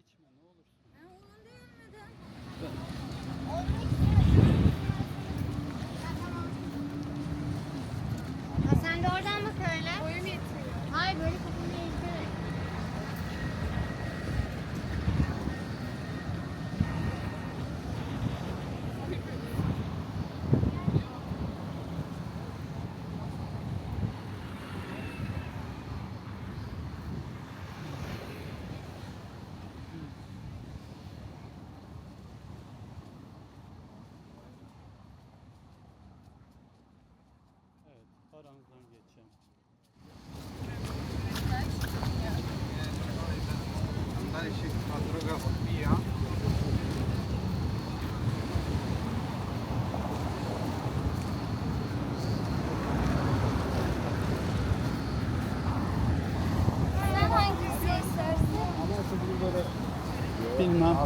içme ne olursun. Ben onu beğenmedim. Ha, sen de oradan bak öyle. Boyum yetmiyor. Hayır böyle kafanı eğiterek. Evet, aranızdan geçeceğim. Andare a droga via. Sen hangisi istersin? Ama bunu böyle Bilmem.